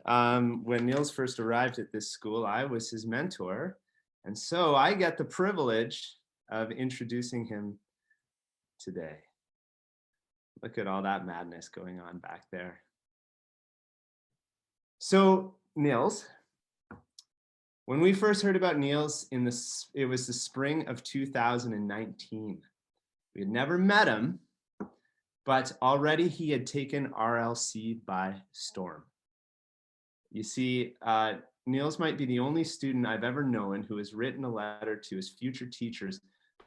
When Nils first arrived at this school, I was his mentor. And so I get the privilege of introducing him today. Look at all that madness going on back there. So Nils, when we first heard about Nils it was the spring of 2019. We had never met him, but already he had taken RLC by storm. You see, Nils might be the only student I've ever known who has written a letter to his future teachers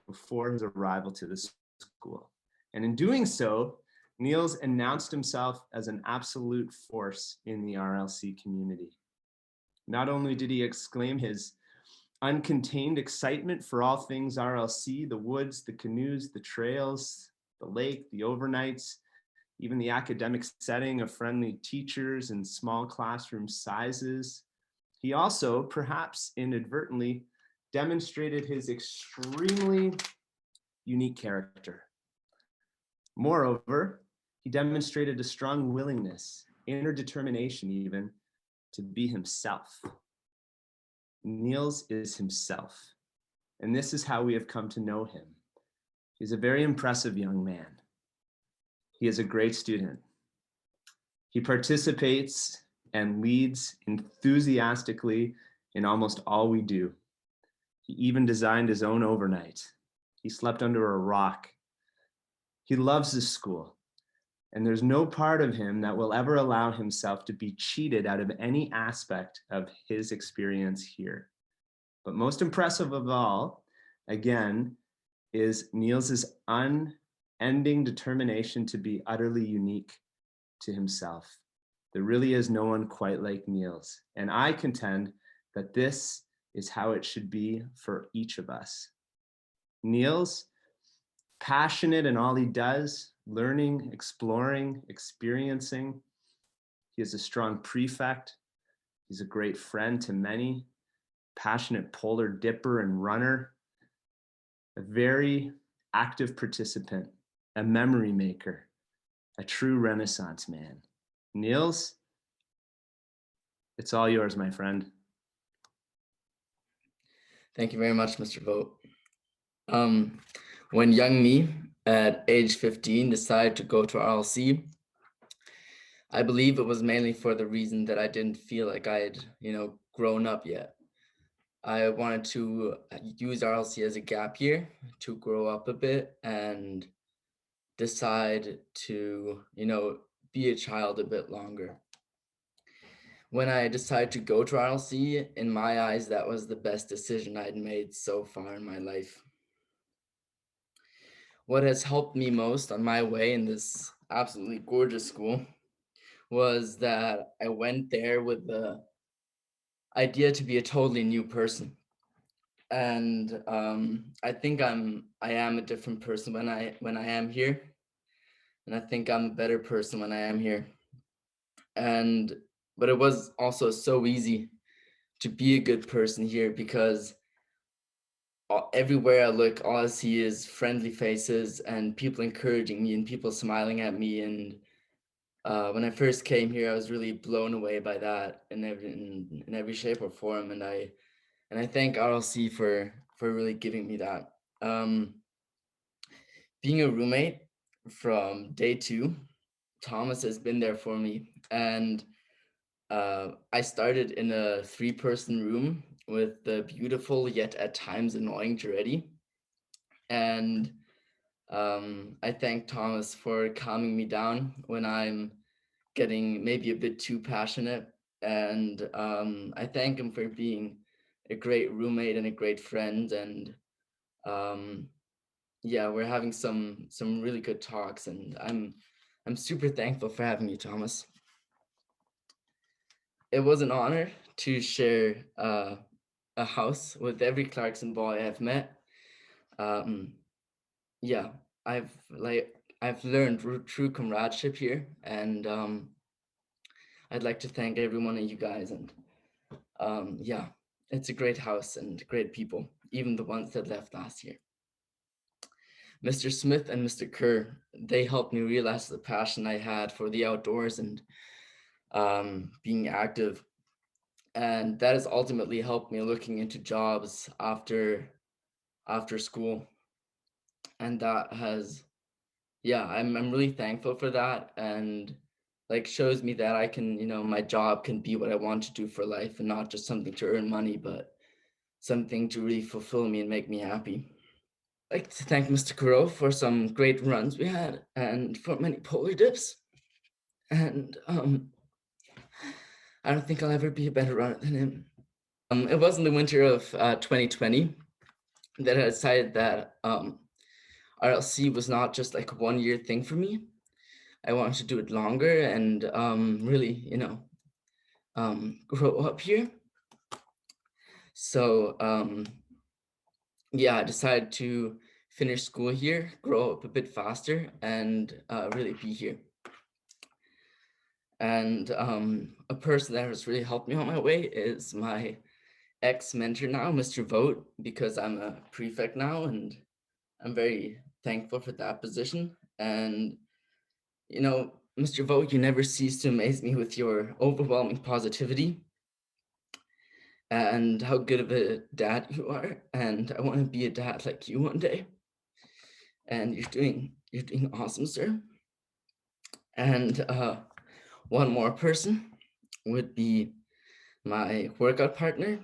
before his arrival to the school. And in doing so, Nils announced himself as an absolute force in the RLC community. Not only did he exclaim his uncontained excitement for all things RLC, the woods, the canoes, the trails, the lake, the overnights, even the academic setting of friendly teachers and small classroom sizes. He also, perhaps inadvertently, demonstrated his extremely unique character. Moreover, he demonstrated a strong willingness, inner determination even, to be himself. Nils is himself, and this is how we have come to know him. He's a very impressive young man. He is a great student. He participates and leads enthusiastically in almost all we do. He even designed his own overnight. He slept under a rock. He loves this school, and there's no part of him that will ever allow himself to be cheated out of any aspect of his experience here. But most impressive of all, again, is Nils's unending determination to be utterly unique to himself. There really is no one quite like Nils, and I contend that this is how it should be for each of us. Nils, passionate in all he does, learning, exploring, experiencing. He is a strong prefect. He's a great friend to many, passionate polar dipper and runner, a very active participant, a memory maker, a true Renaissance man. Nils, it's all yours, my friend. Thank you very much, Mr. Vogt. When young me at age 15 decided to go to RLC, I believe it was mainly for the reason that I didn't feel like I had, grown up yet. I wanted to use RLC as a gap year to grow up a bit and decide to, be a child a bit longer. When I decided to go to RLC, in my eyes, that was the best decision I'd made so far in my life. What has helped me most on my way in this absolutely gorgeous school was that I went there with the idea to be a totally new person. And I think I am a different person when I am here. And I think I'm a better person when I am here. But it was also so easy to be a good person here because everywhere I look, all I see is friendly faces and people encouraging me and people smiling at me. And when I first came here, I was really blown away by that in every shape or form. And I thank RLC for really giving me that. Being a roommate from day 2, Thomas has been there for me. And I started in a 3-person room with the beautiful yet at times annoying Jaretti. And I thank Thomas for calming me down when I'm getting maybe a bit too passionate. And I thank him for being a great roommate and a great friend. And yeah, we're having some really good talks, and I'm super thankful for having you, Thomas. It was an honor to share a house with every Clarkson boy I've met. Yeah, I've learned true comradeship here, and I'd like to thank every one of you guys. And yeah, it's a great house and great people, even the ones that left last year. Mr. Smith and Mr. Kerr, they helped me realize the passion I had for the outdoors, and being active. And that has ultimately helped me looking into jobs after school. And that has, yeah, I'm really thankful for that. And like shows me that I can, my job can be what I want to do for life and not just something to earn money, but something to really fulfill me and make me happy. I'd like to thank Mr. Kuro for some great runs we had and for many polar dips. And I don't think I'll ever be a better runner than him. It was in the winter of 2020 that I decided that RLC was not just like a 1-year thing for me. I wanted to do it longer and really, grow up here. So yeah, I decided to finish school here, grow up a bit faster, and really be here. And a person that has really helped me on my way is my ex-mentor now, Mr. Vogt, because I'm a prefect now, and I'm very thankful for that position. And, Mr. Vogt, you never cease to amaze me with your overwhelming positivity and how good of a dad you are. And I want to be a dad like you one day. And you're doing awesome, sir. And one more person would be my workout partner,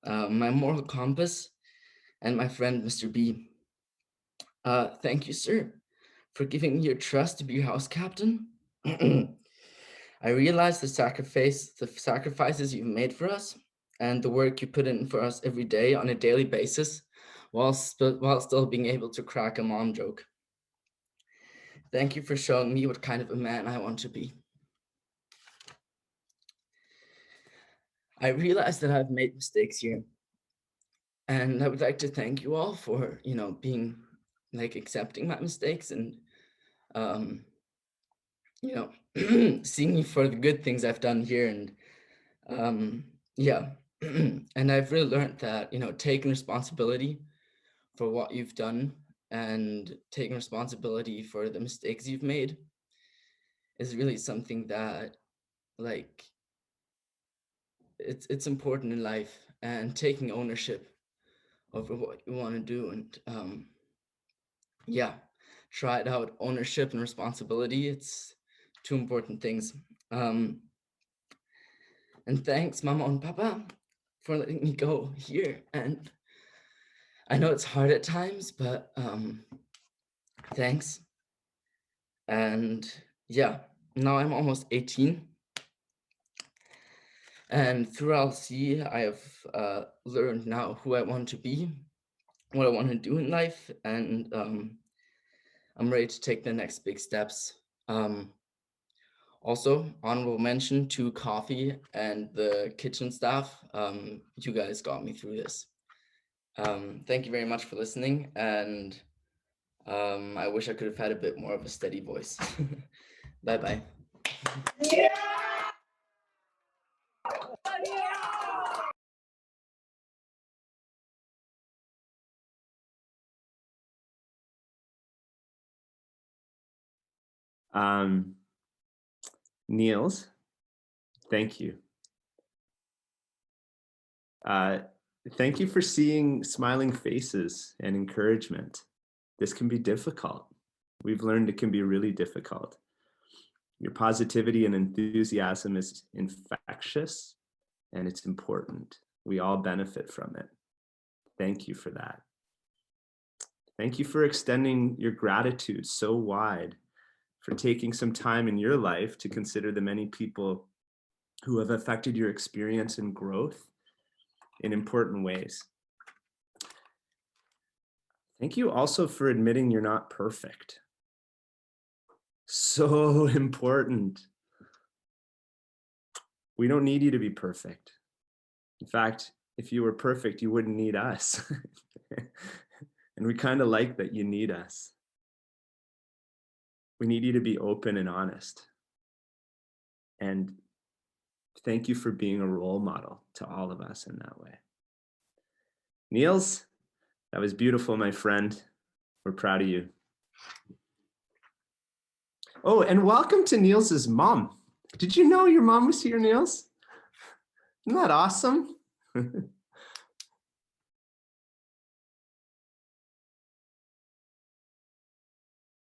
my moral compass, and my friend, Mr. B. Thank you, sir, for giving me your trust to be your house captain. I realize the sacrifices you've made for us and the work you put in for us every day on a daily basis while still being able to crack a mom joke. Thank you for showing me what kind of a man I want to be. I realize that I've made mistakes here, and I would like to thank you all for, being like accepting my mistakes and, seeing me for the good things I've done here. And yeah, and I've really learned that, taking responsibility for what you've done and taking responsibility for the mistakes you've made is really something that, like, it's important in life, and taking ownership over what you want to do. And yeah, try it out. Ownership and responsibility, it's two important things. And thanks, Mama and Papa, for letting me go here. And I know it's hard at times, but thanks. And yeah, now I'm almost 18. And through LC, I have learned now who I want to be, what I want to do in life, and I'm ready to take the next big steps. Also, honorable mention to coffee and the kitchen staff. You guys got me through this. Thank you very much for listening, and I wish I could have had a bit more of a steady voice. Bye-bye. Nils, thank you. Thank you for seeing smiling faces and encouragement. This can be difficult. We've learned it can be really difficult. Your positivity and enthusiasm is infectious, and it's important. We all benefit from it. Thank you for that. Thank you for extending your gratitude so wide, for taking some time in your life to consider the many people who have affected your experience and growth in important ways. Thank you also for admitting you're not perfect. So important. We don't need you to be perfect. In fact, if you were perfect, you wouldn't need us. And we kind of like that you need us. We need you to be open and honest. And thank you for being a role model to all of us in that way. Nils, that was beautiful, my friend. We're proud of you. Oh, and welcome to Nils's mom. Did you know your mom was here, Nils? Isn't that awesome?